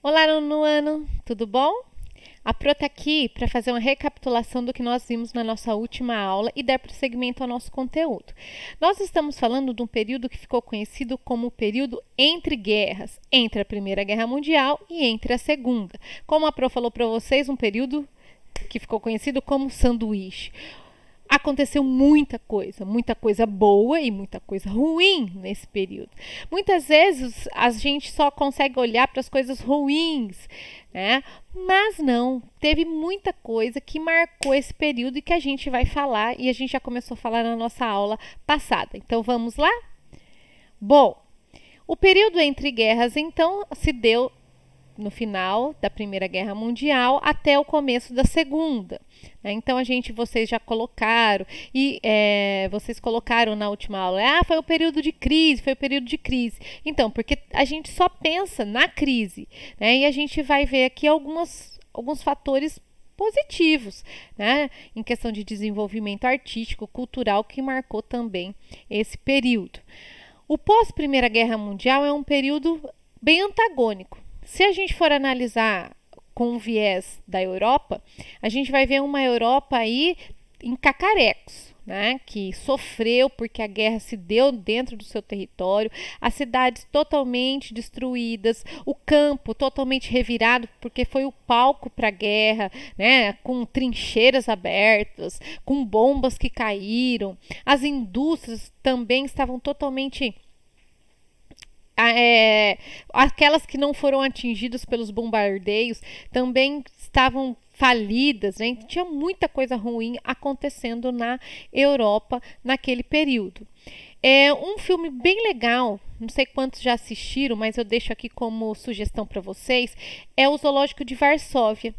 Olá, nono, tudo bom? A Pro está aqui para fazer uma recapitulação do que nós vimos na nossa última aula e dar prosseguimento ao nosso conteúdo. Nós estamos falando de um período que ficou conhecido como o período entre guerras, entre a Primeira Guerra Mundial e entre a Segunda. Como a Pro falou para vocês, um período que ficou conhecido como sanduíche. Aconteceu muita coisa boa e muita coisa ruim nesse período. Muitas vezes a gente só consegue olhar para as coisas ruins, né? Mas não, teve muita coisa que marcou esse período e que a gente vai falar e a gente já começou a falar na nossa aula passada. Então vamos lá? Bom, o período entre guerras então se deu no final da Primeira Guerra Mundial até o começo da Segunda. Então vocês já colocaram e vocês colocaram na última aula, foi o período de crise, foi o período de crise. Então, porque a gente só pensa na crise, né? E a gente vai ver aqui alguns fatores positivos, né? Em questão de desenvolvimento artístico, cultural, que marcou também esse período. O pós-Primeira Guerra Mundial é um período bem antagônico. Se a gente for analisar com o viés da Europa, a gente vai ver uma Europa aí em cacarecos, né? Que sofreu porque a guerra se deu dentro do seu território, as cidades totalmente destruídas, o campo totalmente revirado porque foi o palco para a guerra, né? Com trincheiras abertas, com bombas que caíram, as indústrias também estavam totalmente aquelas que não foram atingidas pelos bombardeios também estavam falidas, né? Tinha muita coisa ruim acontecendo na Europa naquele período. É um filme bem legal, não sei quantos já assistiram, mas eu deixo aqui como sugestão para vocês, é o Zoológico de Varsóvia.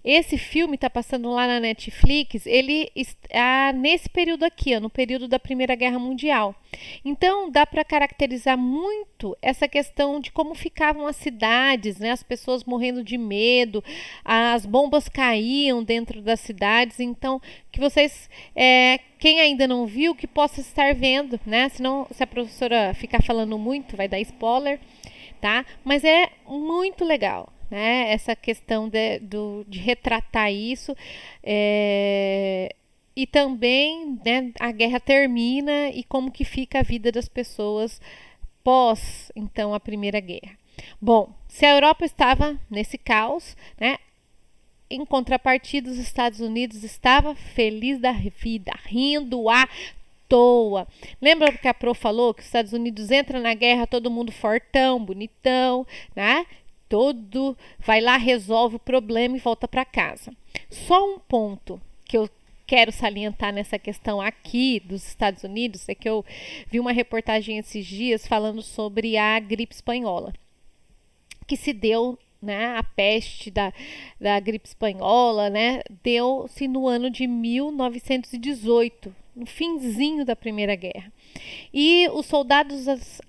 Esse filme está passando lá na Netflix, ele está nesse período aqui, no período da Primeira Guerra Mundial. Então, dá para caracterizar muito essa questão de como ficavam as cidades, né? As pessoas morrendo de medo, as bombas caíam dentro das cidades. Então, que vocês, quem ainda não viu, que possa estar vendo, né? Senão, se a professora ficar falando muito, vai dar spoiler, tá? Mas é muito legal, né? Essa questão de retratar isso. E também, né, a guerra termina e como que fica a vida das pessoas pós, então, a Primeira Guerra. Bom, se a Europa estava nesse caos, né, em contrapartida, os Estados Unidos estava feliz da vida, rindo à toa. Lembra que a Pro falou que os Estados Unidos entra na guerra, todo mundo fortão, bonitão, né? Todo vai lá, resolve o problema e volta para casa. Só um ponto que eu quero salientar nessa questão aqui dos Estados Unidos é que eu vi uma reportagem esses dias falando sobre a gripe espanhola, que se deu, né, a peste da gripe espanhola, né, deu-se no ano de 1918, no finzinho da Primeira Guerra. E os soldados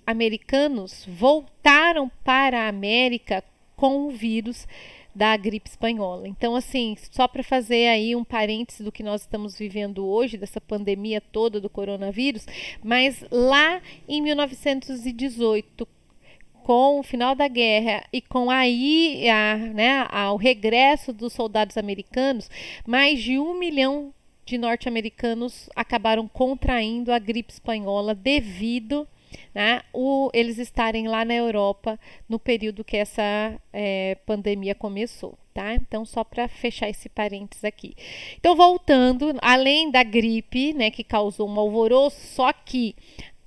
americanos voltaram para a América com o vírus da gripe espanhola. Então, assim, só para fazer aí um parêntese do que nós estamos vivendo hoje, dessa pandemia toda do coronavírus, mas lá em 1918, com o final da guerra e com o regresso dos soldados americanos, mais de 1 milhão de norte-americanos acabaram contraindo a gripe espanhola devido, né, eles estarem lá na Europa no período que essa pandemia começou, tá? Então, só para fechar esse parênteses aqui. Então, voltando, além da gripe, né, que causou um alvoroço, só que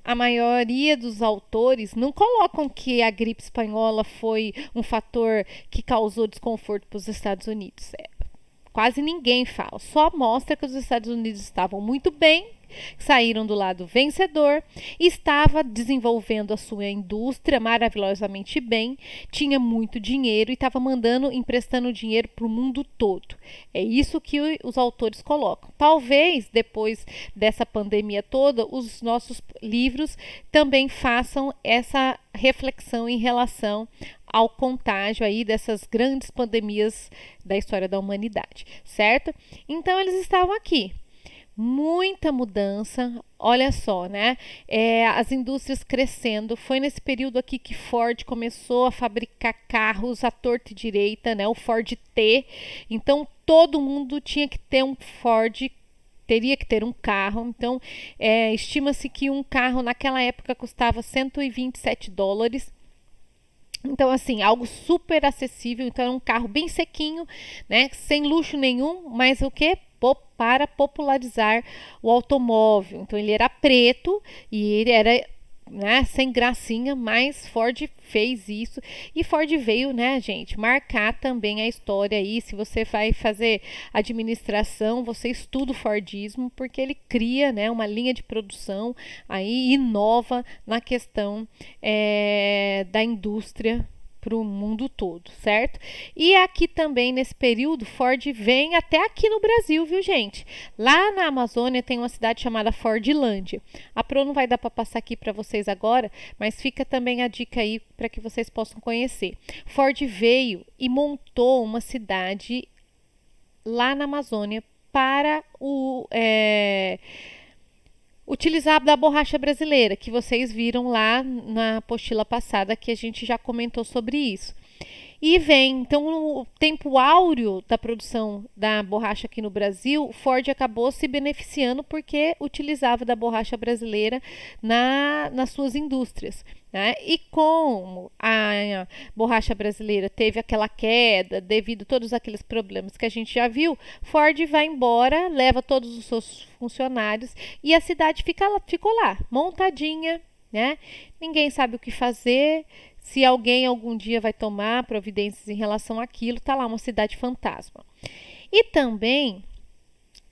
a maioria dos autores não colocam que a gripe espanhola foi um fator que causou desconforto para os Estados Unidos. Quase ninguém fala, só mostra que os Estados Unidos estavam muito bem, saíram do lado vencedor, estava desenvolvendo a sua indústria maravilhosamente bem, tinha muito dinheiro e estava emprestando dinheiro para o mundo todo. É isso que os autores colocam. Talvez depois dessa pandemia toda, os nossos livros também façam essa reflexão em relação ao contágio aí dessas grandes pandemias da história da humanidade, certo? Então eles estavam aqui muita mudança. Olha só, né? As indústrias crescendo. Foi nesse período aqui que Ford começou a fabricar carros à torta e direita, né? O Ford T. Então todo mundo tinha que ter um Ford, teria que ter um carro. Então estima-se que um carro naquela época custava $127. Então, assim, algo super acessível. Então, é um carro bem sequinho, né? Sem luxo nenhum, mas o que? Para popularizar o automóvel. Então, ele era preto e ele era, né, sem gracinha, mas Ford fez isso. E Ford veio, né, gente, marcar também a história aí. Se você vai fazer administração, você estuda o Fordismo, porque ele cria, né, uma linha de produção aí, inova na questão da indústria para o mundo todo, certo? E aqui também, nesse período, Ford vem até aqui no Brasil, viu, gente? Lá na Amazônia tem uma cidade chamada Fordlândia. A Pro não vai dar para passar aqui para vocês agora, mas fica também a dica aí para que vocês possam conhecer. Ford veio e montou uma cidade lá na Amazônia para utilizar da borracha brasileira, que vocês viram lá na apostila passada, que a gente já comentou sobre isso. E vem, então, no tempo áureo da produção da borracha aqui no Brasil, Ford acabou se beneficiando porque utilizava da borracha brasileira nas suas indústrias, né? E como a borracha brasileira teve aquela queda devido a todos aqueles problemas que a gente já viu, Ford vai embora, leva todos os seus funcionários e a cidade ficou lá, montadinha, né? Ninguém sabe o que fazer. Se alguém algum dia vai tomar providências em relação àquilo, tá lá uma cidade fantasma. E também,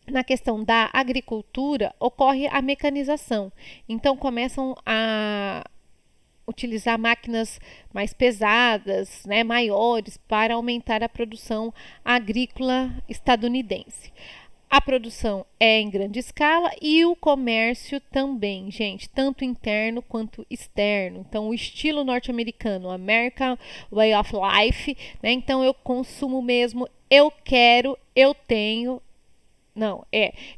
na questão da agricultura, ocorre a mecanização. Então, começam a utilizar máquinas mais pesadas, né, maiores, para aumentar a produção agrícola estadunidense. A produção é em grande escala e o comércio também, gente, tanto interno quanto externo. Então, o estilo norte-americano, American Way of Life, né? Então, eu consumo mesmo, eu quero, eu tenho. Não,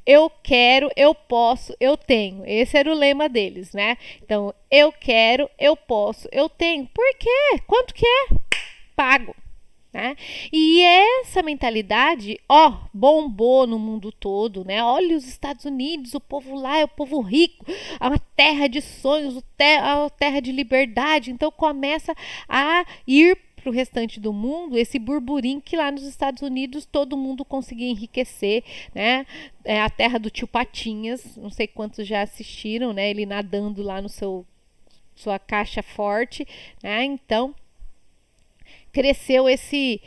eu quero, eu posso, eu tenho. Esse era o lema deles, né? Então, eu quero, eu posso, eu tenho. Por quê? Quanto que é? Pago. Né? E essa mentalidade, bombou no mundo todo, né? Olha os Estados Unidos, o povo lá é o povo rico, é uma terra de sonhos, a terra de liberdade. Então começa a ir para o restante do mundo esse burburinho que lá nos Estados Unidos todo mundo conseguia enriquecer, né? É a terra do tio Patinhas, não sei quantos já assistiram, né? Ele nadando lá no sua caixa forte, né? Então cresceu esse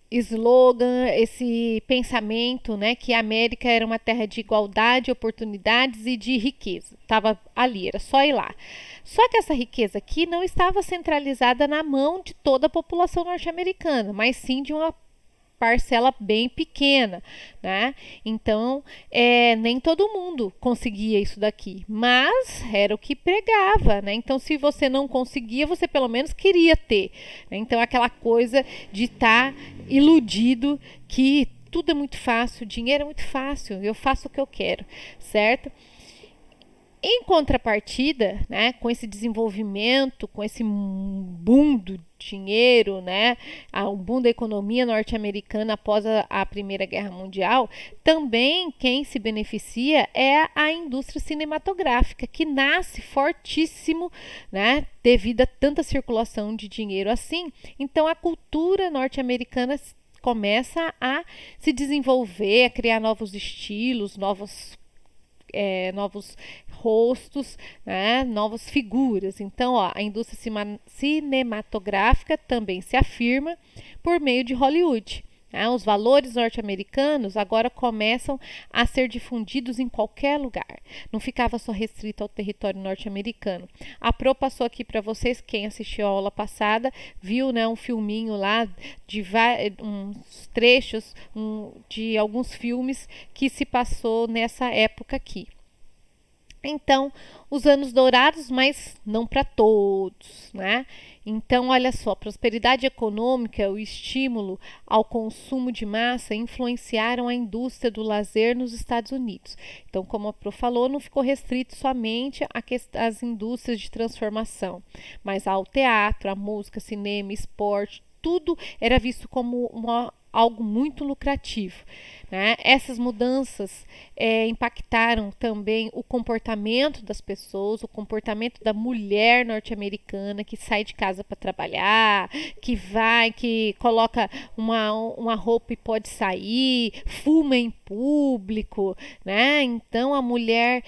slogan, esse pensamento, né, que a América era uma terra de igualdade, oportunidades e de riqueza. Estava ali, era só ir lá. Só que essa riqueza aqui não estava centralizada na mão de toda a população norte-americana, mas sim de uma parcela bem pequena, né? Então, nem todo mundo conseguia isso daqui, mas era o que pregava, né? Então, se você não conseguia, você pelo menos queria ter, né? Então, aquela coisa de estar iludido que tudo é muito fácil, dinheiro é muito fácil, eu faço o que eu quero, certo? Em contrapartida, né, com esse desenvolvimento, com esse boom do dinheiro, né, o boom da economia norte-americana após a Primeira Guerra Mundial, também quem se beneficia é a indústria cinematográfica, que nasce fortíssimo, né, devido a tanta circulação de dinheiro assim. Então, a cultura norte-americana começa a se desenvolver, a criar novos estilos, novos rostos, né, novas figuras. Então, a indústria cinematográfica também se afirma por meio de Hollywood. Né? Os valores norte-americanos agora começam a ser difundidos em qualquer lugar. Não ficava só restrito ao território norte-americano. A Pro passou aqui para vocês, quem assistiu a aula passada, viu, né, um filminho lá de uns trechos de alguns filmes que se passou nessa época aqui. Então, os anos dourados, mas não para todos, né? Então, olha só, a prosperidade econômica, o estímulo ao consumo de massa influenciaram a indústria do lazer nos Estados Unidos. Então, como a Pro falou, não ficou restrito somente às indústrias de transformação, mas ao teatro, à música, cinema, esporte, tudo era visto como algo muito lucrativo. Né? Essas mudanças impactaram também o comportamento das pessoas, o comportamento da mulher norte-americana que sai de casa para trabalhar, que coloca uma roupa e pode sair, fuma em público, né? Então a mulher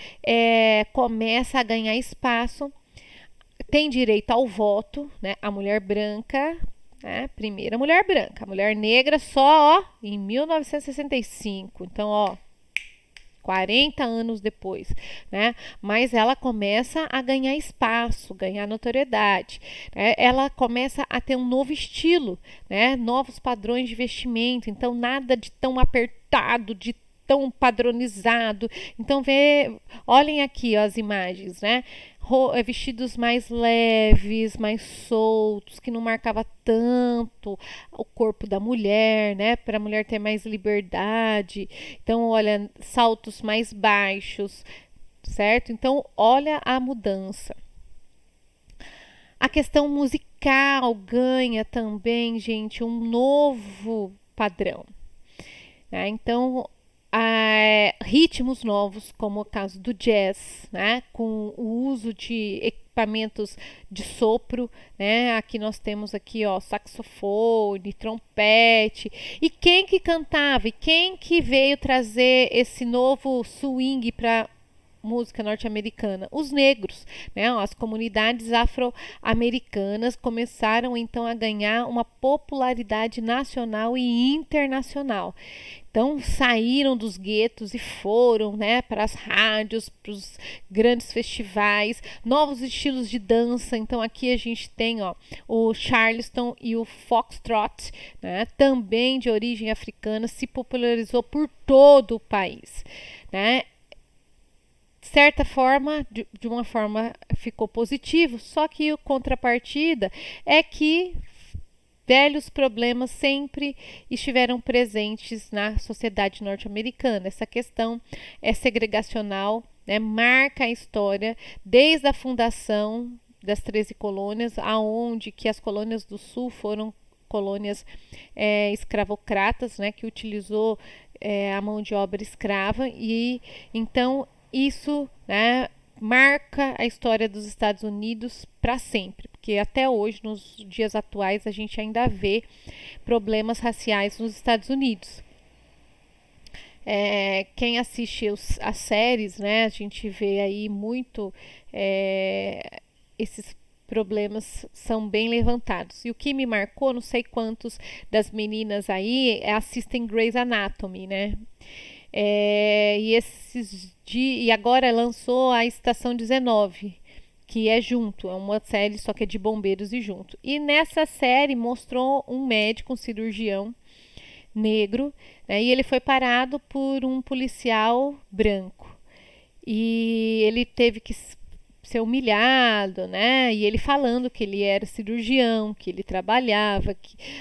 começa a ganhar espaço, tem direito ao voto, né? A mulher branca, né? Primeira mulher branca, a mulher negra só, ó, em 1965. Então, ó, 40 anos depois, né? Mas ela começa a ganhar espaço, ganhar notoriedade, né? Ela começa a ter um novo estilo, né? Novos padrões de vestimento. Então, nada de tão apertado, de tão padronizado. Então, olhem aqui, ó, as imagens, né? Vestidos mais leves, mais soltos, que não marcava tanto o corpo da mulher, né? Para a mulher ter mais liberdade. Então, olha, saltos mais baixos, certo? Então, olha a mudança. A questão musical ganha também, gente, um novo padrão, né? Então, ritmos novos, como o caso do jazz, né, com o uso de equipamentos de sopro, né? Aqui nós temos aqui, ó, saxofone, trompete. E quem que cantava? E quem que veio trazer esse novo swing para música norte-americana? Os negros, né? As comunidades afro-americanas começaram então a ganhar uma popularidade nacional e internacional. Então saíram dos guetos e foram, né, para as rádios, para os grandes festivais, novos estilos de dança. Então aqui a gente tem, ó, o Charleston e o Foxtrot, né, também de origem africana, se popularizou por todo o país, né? De certa forma, de uma forma ficou positivo, só que a contrapartida é que velhos problemas sempre estiveram presentes na sociedade norte-americana. Essa questão segregacional, né, marca a história desde a fundação das 13 colônias, aonde que as colônias do sul foram colônias escravocratas, né, que utilizou a mão de obra escrava, e então isso, né, marca a história dos Estados Unidos para sempre, porque até hoje, nos dias atuais, a gente ainda vê problemas raciais nos Estados Unidos. Quem assiste as séries, né, a gente vê aí muito esses problemas são bem levantados. E o que me marcou, não sei quantos das meninas aí assistem Grey's Anatomy, né? E agora lançou a Estação 19, que é junto, é uma série só que é de bombeiros e junto. E nessa série mostrou um médico, um cirurgião negro, né, e ele foi parado por um policial branco. E ele teve que ser humilhado, né? E ele falando que ele era cirurgião, que ele trabalhava,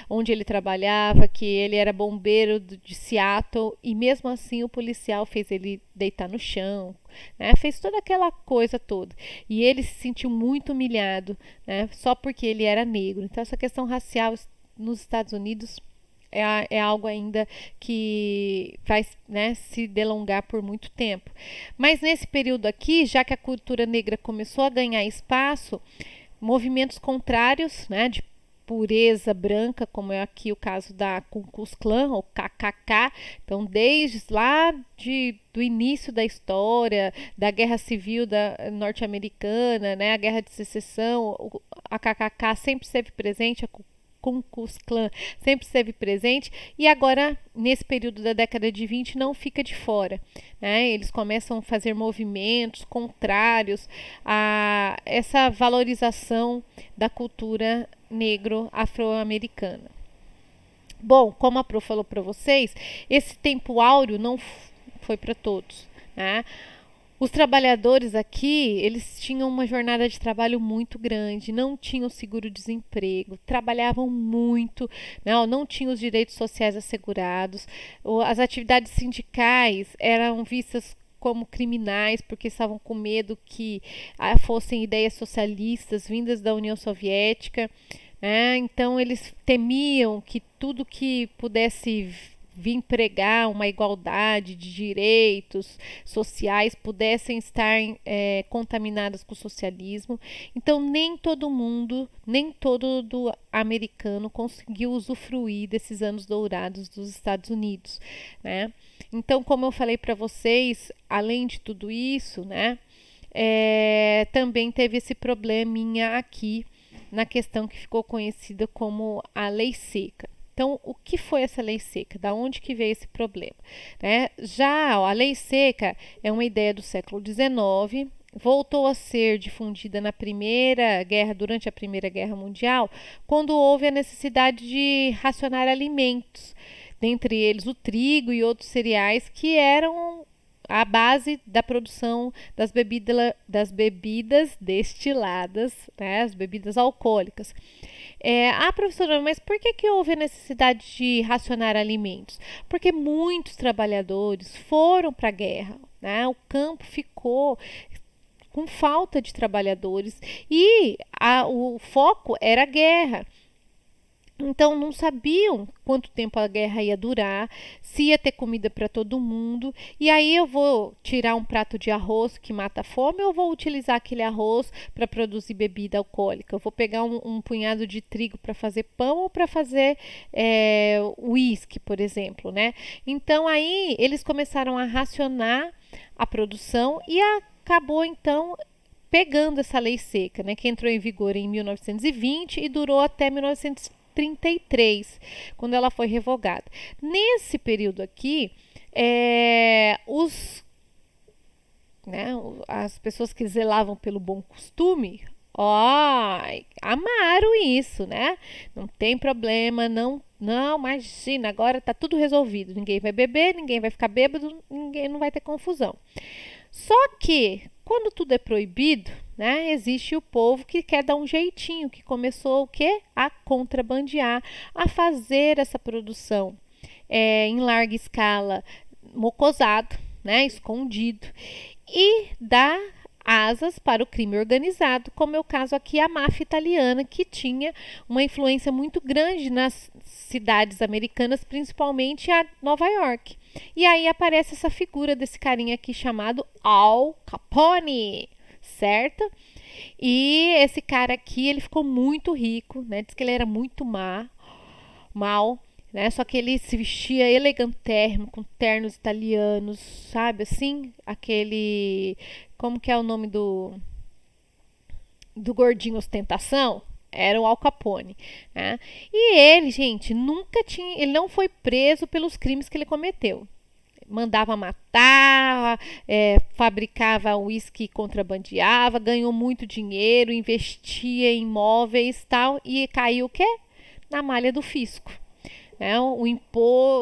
onde ele trabalhava, que ele era bombeiro de Seattle, e mesmo assim o policial fez ele deitar no chão, né? Fez toda aquela coisa toda. E ele se sentiu muito humilhado, né? Só porque ele era negro. Então essa questão racial nos Estados Unidos é algo ainda que vai, né, se delongar por muito tempo. Mas nesse período aqui, já que a cultura negra começou a ganhar espaço, movimentos contrários, né, de pureza branca, como é aqui o caso da Ku Klux Klan, ou KKK, então desde lá do início da história, da Guerra Civil norte-americana, né, a Guerra de Secessão, a KKK sempre esteve presente, a Ku Klux Klan sempre esteve presente, e agora, nesse período da década de 20, não fica de fora, né? Eles começam a fazer movimentos contrários a essa valorização da cultura negro-afro-americana. Bom, como a Pro falou para vocês, esse tempo áureo não foi para todos, né? Os trabalhadores aqui, eles tinham uma jornada de trabalho muito grande, não tinham seguro-desemprego, trabalhavam muito, não tinham os direitos sociais assegurados, as atividades sindicais eram vistas como criminais, porque estavam com medo que fossem ideias socialistas vindas da União Soviética. Então eles temiam que tudo que pudesse vir pregar uma igualdade de direitos sociais pudessem estar contaminadas com o socialismo. Então nem todo mundo, nem todo americano conseguiu usufruir desses anos dourados dos Estados Unidos, né? Então, como eu falei para vocês, além de tudo isso, né, também teve esse probleminha aqui na questão que ficou conhecida como a Lei Seca. Então, o que foi essa lei seca? Da onde que veio esse problema? Já a lei seca é uma ideia do século XIX, voltou a ser difundida durante a Primeira Guerra Mundial, quando houve a necessidade de racionar alimentos, dentre eles o trigo e outros cereais que eram a base da produção das bebidas destiladas, as bebidas alcoólicas. Professora, mas por que houve a necessidade de racionar alimentos? Porque muitos trabalhadores foram para a guerra, o campo ficou com falta de trabalhadores e o foco era a guerra. Então não sabiam quanto tempo a guerra ia durar, se ia ter comida para todo mundo. E aí eu vou tirar um prato de arroz que mata a fome, ou eu vou utilizar aquele arroz para produzir bebida alcoólica? Eu vou pegar um punhado de trigo para fazer pão ou para fazer uísque, por exemplo, né? Então aí eles começaram a racionar a produção e acabou então pegando essa lei seca, né, que entrou em vigor em 1920 e durou até 1933, quando ela foi revogada. Nesse período aqui, as pessoas que zelavam pelo bom costume, amaram isso, né? Não tem problema, não, imagina, agora tá tudo resolvido. Ninguém vai beber, ninguém vai ficar bêbado, ninguém não vai ter confusão. Só que, quando tudo é proibido, né, existe o povo que quer dar um jeitinho, que começou o quê? A contrabandear, a fazer essa produção em larga escala, mocosado, né, escondido, e dar asas para o crime organizado, como é o caso aqui a máfia italiana, que tinha uma influência muito grande nas cidades americanas, principalmente a Nova York. E aí aparece essa figura desse carinha aqui chamado Al Capone, certo? E esse cara aqui, ele ficou muito rico, né? Diz que ele era muito mal, né? Só que ele se vestia elegantérrimo, com ternos italianos, sabe assim? Aquele... Como que é o nome do gordinho ostentação? Era o Al Capone, né? E ele, gente, ele não foi preso pelos crimes que ele cometeu. Mandava matar, fabricava uísque, contrabandeava, ganhou muito dinheiro, investia em imóveis, tal, e caiu o quê? Na malha do fisco.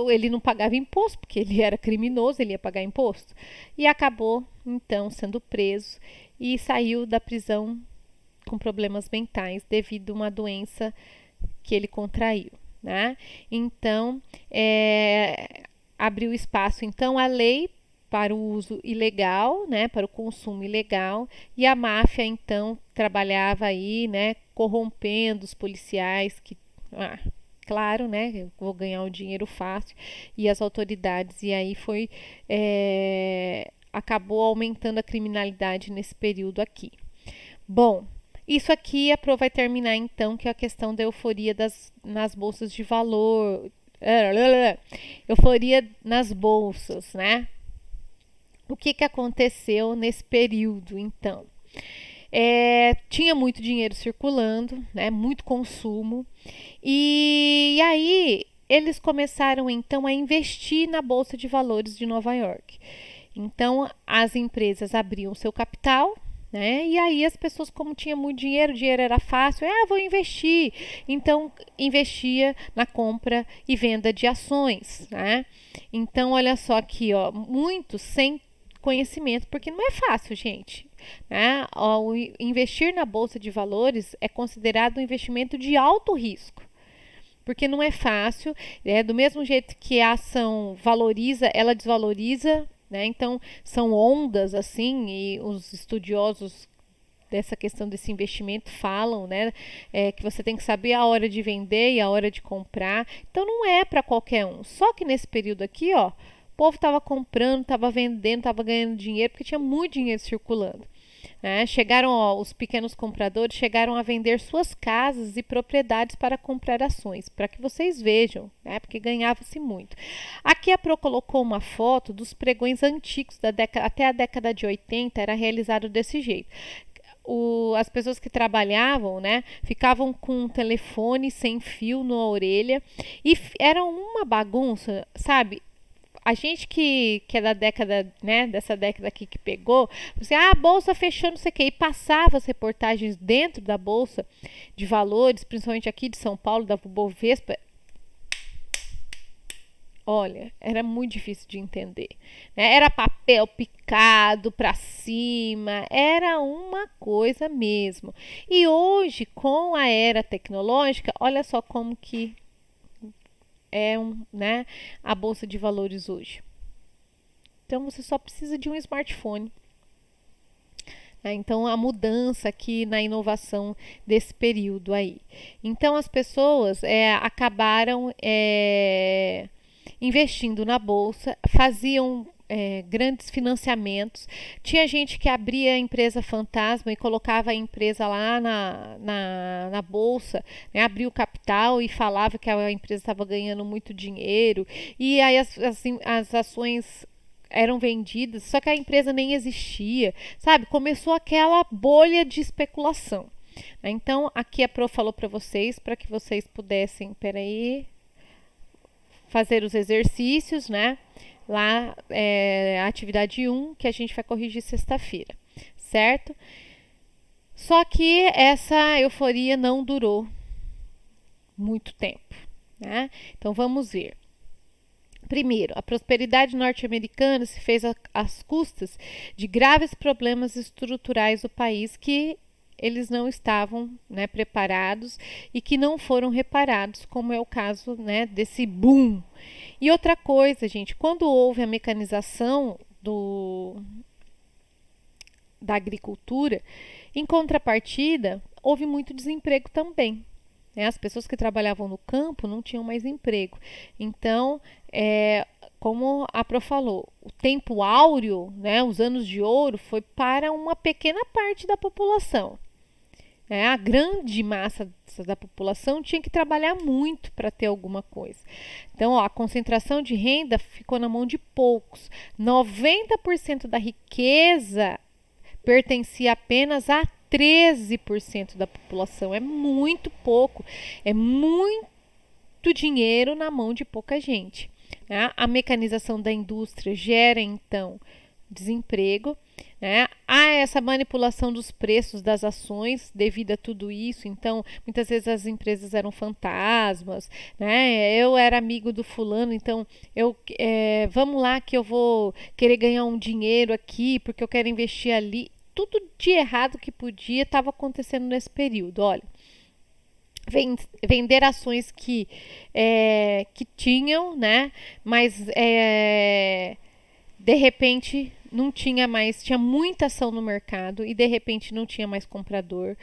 Ele não pagava imposto, porque ele era criminoso, ele ia pagar imposto. E acabou, então, sendo preso e saiu da prisão com problemas mentais devido a uma doença que ele contraiu, né? Então, abriu espaço, então, a lei para o uso ilegal, né, para o consumo ilegal, e a máfia, então, trabalhava aí, né, corrompendo os policiais que... claro, né? Eu vou ganhar um dinheiro fácil, e as autoridades, e aí acabou aumentando a criminalidade nesse período aqui. Bom, isso aqui a Pro vai terminar então, que é a questão da euforia nas bolsas de valor, euforia nas bolsas, né? O que aconteceu nesse período, então? Tinha muito dinheiro circulando, né, muito consumo, e aí eles começaram então a investir na Bolsa de Valores de Nova York. Então as empresas abriam seu capital, né, e aí as pessoas, como tinha muito dinheiro, o dinheiro era fácil, vou investir. Então investia na compra e venda de ações, né? Então olha só aqui, muitos sem conhecimento, porque não é fácil, gente. Né? O investir na bolsa de valores é considerado um investimento de alto risco, porque não é fácil, do mesmo jeito que a ação valoriza, ela desvaloriza, né? Então são ondas assim, e os estudiosos dessa questão desse investimento falam, né, que você tem que saber a hora de vender e a hora de comprar. Então não é para qualquer um. Só que nesse período aqui, ó, o povo estava comprando, estava vendendo, estava ganhando dinheiro, porque tinha muito dinheiro circulando. Chegaram, ó, os pequenos compradores chegaram a vender suas casas e propriedades para comprar ações, para que vocês vejam, né, porque ganhava-se muito. Aqui a Pro colocou uma foto dos pregões antigos da década, até a década de 80 era realizado desse jeito. As pessoas que trabalhavam, né, ficavam com um telefone sem fio na orelha e era uma bagunça, sabe? A gente que é da década, né, dessa década aqui que pegou, você, a bolsa fechou, não sei o que, e passava as reportagens dentro da bolsa de valores, principalmente aqui de São Paulo, da Bovespa. Olha, era muito difícil de entender, né? Era papel picado para cima, era uma coisa mesmo. E hoje, com a era tecnológica, olha só como que né, a bolsa de valores hoje. Então você só precisa de um smartphone. Então a mudança aqui na inovação desse período aí. Então as pessoas acabaram investindo na bolsa, faziam grandes financiamentos. Tinha gente que abria a empresa fantasma e colocava a empresa lá na bolsa, né? Abria o capital e falava que a empresa estava ganhando muito dinheiro, e aí as ações eram vendidas, só que a empresa nem existia, sabe? Começou aquela bolha de especulação. Então aqui a Pro falou para vocês, para que vocês pudessem, fazer os exercícios, né? Lá a atividade 1, que a gente vai corrigir sexta-feira, certo? Só que essa euforia não durou muito tempo, né? Então vamos ver. Primeiro, a prosperidade norte-americana se fez às custas de graves problemas estruturais do país que eles não estavam, né, preparados e que não foram reparados, como é o caso, né, desse boom. E outra coisa, gente, quando houve a mecanização da agricultura, em contrapartida, houve muito desemprego também. As pessoas que trabalhavam no campo não tinham mais emprego. Então, como a Pro falou, o tempo áureo, né, os anos de ouro, foi para uma pequena parte da população. A grande massa da população tinha que trabalhar muito para ter alguma coisa. Então, ó, a concentração de renda ficou na mão de poucos. 90% da riqueza pertencia apenas a 13% da população. É muito pouco, é muito dinheiro na mão de pouca gente. A mecanização da indústria gera, então, desemprego. Há essa manipulação dos preços das ações devido a tudo isso. Então, muitas vezes as empresas eram fantasmas, né? Eu era amigo do fulano, então vamos lá que eu vou querer ganhar um dinheiro aqui porque eu quero investir ali. Tudo de errado que podia estava acontecendo nesse período. Olha, vender ações que tinham, né? Mas de repente não tinha mais, tinha muita ação no mercado e de repente não tinha mais comprador,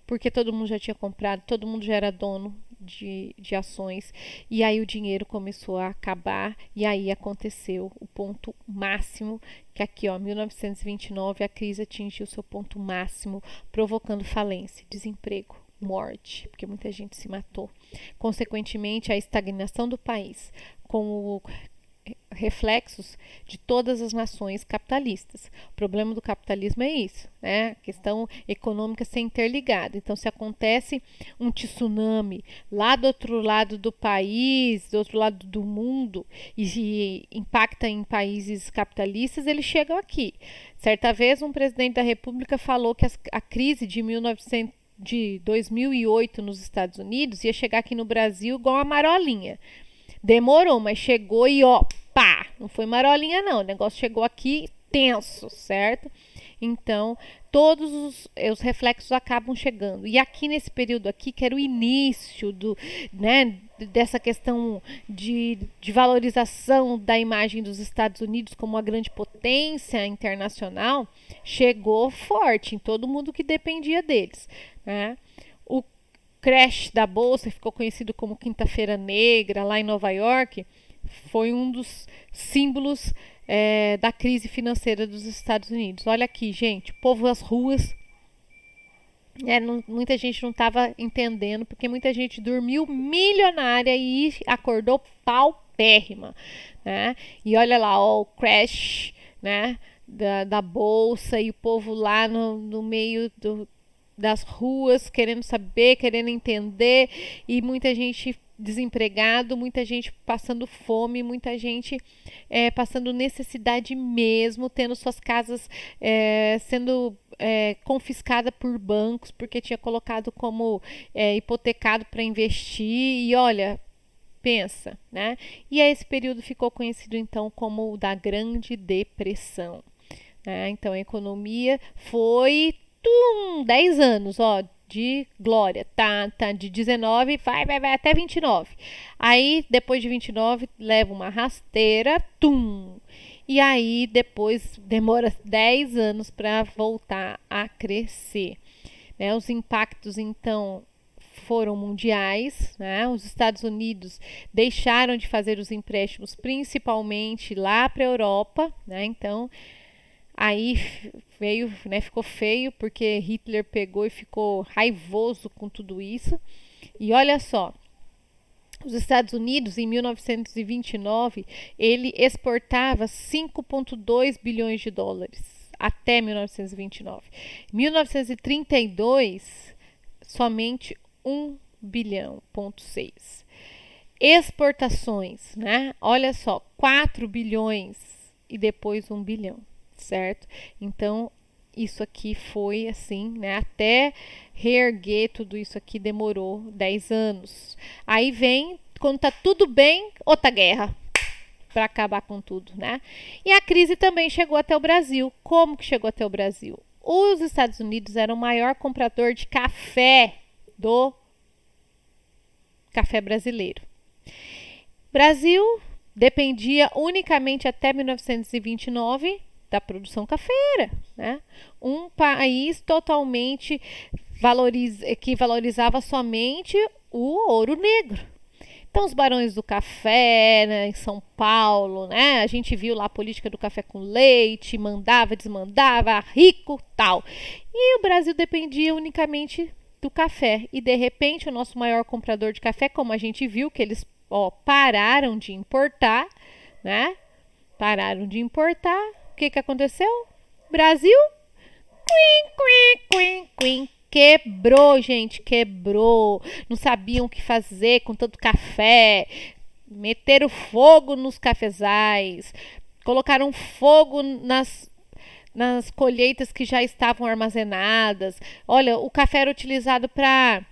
porque todo mundo já tinha comprado, todo mundo já era dono de ações, e aí o dinheiro começou a acabar, e aí aconteceu o ponto máximo, que aqui, ó, 1929, a crise atingiu seu ponto máximo, provocando falência, desemprego, morte, porque muita gente se matou. Consequentemente, a estagnação do país, com reflexos de todas as nações capitalistas. O problema do capitalismo é isso, né? A questão econômica ser interligada. Então, se acontece um tsunami lá do outro lado do país, do outro lado do mundo, e impacta em países capitalistas, eles chegam aqui. Certa vez, um presidente da República falou que a crise de 2008 nos Estados Unidos ia chegar aqui no Brasil igual uma marolinha. Demorou, mas chegou e ó, pá, não foi marolinha não, o negócio chegou aqui, tenso, certo? Então, todos os reflexos acabam chegando. E aqui nesse período aqui, que era o início né, dessa questão de valorização da imagem dos Estados Unidos como uma grande potência internacional, chegou forte em todo mundo que dependia deles, né? O crash da bolsa, ficou conhecido como Quinta-feira Negra, lá em Nova York, foi um dos símbolos da crise financeira dos Estados Unidos. Olha aqui, gente, o povo às ruas. Muita gente não estava entendendo, porque muita gente dormiu milionária e acordou paupérrima, né? E olha lá, ó, o crash, né, da bolsa, e o povo lá no meio das ruas, querendo saber, querendo entender, e muita gente desempregado, muita gente passando fome, muita gente passando necessidade mesmo, tendo suas casas sendo confiscada por bancos porque tinha colocado como hipotecado para investir. E olha, pensa, né? E esse período ficou conhecido então como o da Grande Depressão, né? Então a economia foi 10 anos, ó, de glória, tá de 19, vai até 29. Aí, depois de 29, leva uma rasteira, e aí depois demora 10 anos para voltar a crescer, né? Os impactos, então, foram mundiais, né? Os Estados Unidos deixaram de fazer os empréstimos, principalmente lá para a Europa, né? Então, aí veio, né, ficou feio, porque Hitler pegou e ficou raivoso com tudo isso. E olha só, os Estados Unidos, em 1929, ele exportava 5,2 bilhões de dólares, até 1929. Em 1932, somente 1 bilhão, 0,6. Exportações, né? Olha só, 4 bilhões e depois 1 bilhão. Certo? Então, isso aqui foi assim, né? Até reerguer tudo isso aqui demorou 10 anos. Aí vem, quando tá tudo bem, outra guerra para acabar com tudo, né? E a crise também chegou até o Brasil. Como que chegou até o Brasil? Os Estados Unidos eram o maior comprador de café do café brasileiro. Brasil dependia unicamente até 1929 da produção cafeira, né? Um país totalmente que valorizava somente o ouro negro. Então, os barões do café, né, em São Paulo, né, a gente viu lá a política do café com leite, mandava, desmandava, rico, tal. E o Brasil dependia unicamente do café. E, de repente, o nosso maior comprador de café, como a gente viu, que eles pararam de importar, né? Pararam de importar. O que aconteceu? Brasil quebrou, gente, quebrou. Não sabiam o que fazer com tanto café. Meteram fogo nos cafezais. Colocaram fogo nas colheitas que já estavam armazenadas. Olha, o café era utilizado para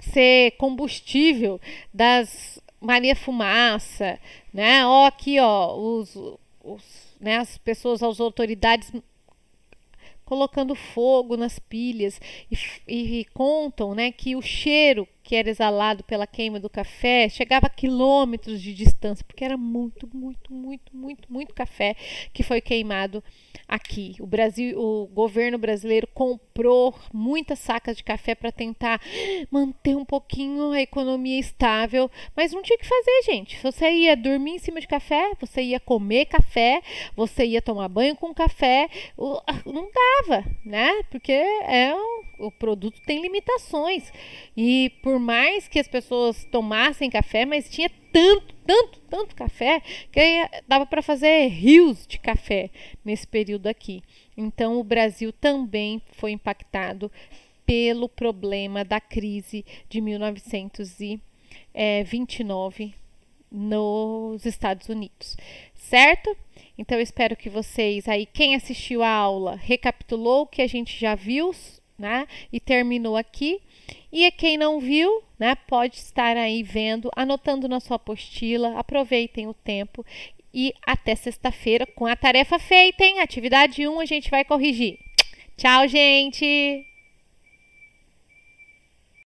ser combustível das Maria Fumaça, né? Ó, aqui, ó, né, as pessoas, as autoridades colocando fogo nas pilhas e contam, né, que o cheiro que era exalado pela queima do café chegava a quilômetros de distância, porque era muito café que foi queimado aqui. O governo brasileiro comprou muitas sacas de café para tentar manter um pouquinho a economia estável, mas não tinha o que fazer, gente. Você ia dormir em cima de café, você ia comer café, você ia tomar banho com café, não dava, né? Porque o produto tem limitações. E por mais que as pessoas tomassem café, mas tinha tanto café que dava para fazer rios de café nesse período aqui. Então o Brasil também foi impactado pelo problema da crise de 1929 nos Estados Unidos, certo? Então eu espero que vocês aí, quem assistiu a aula, recapitulou o que a gente já viu, né? E terminou aqui. E quem não viu, né, pode estar aí vendo, anotando na sua apostila. Aproveitem o tempo e até sexta-feira com a tarefa feita, hein? Atividade 1 a gente vai corrigir. Tchau, gente!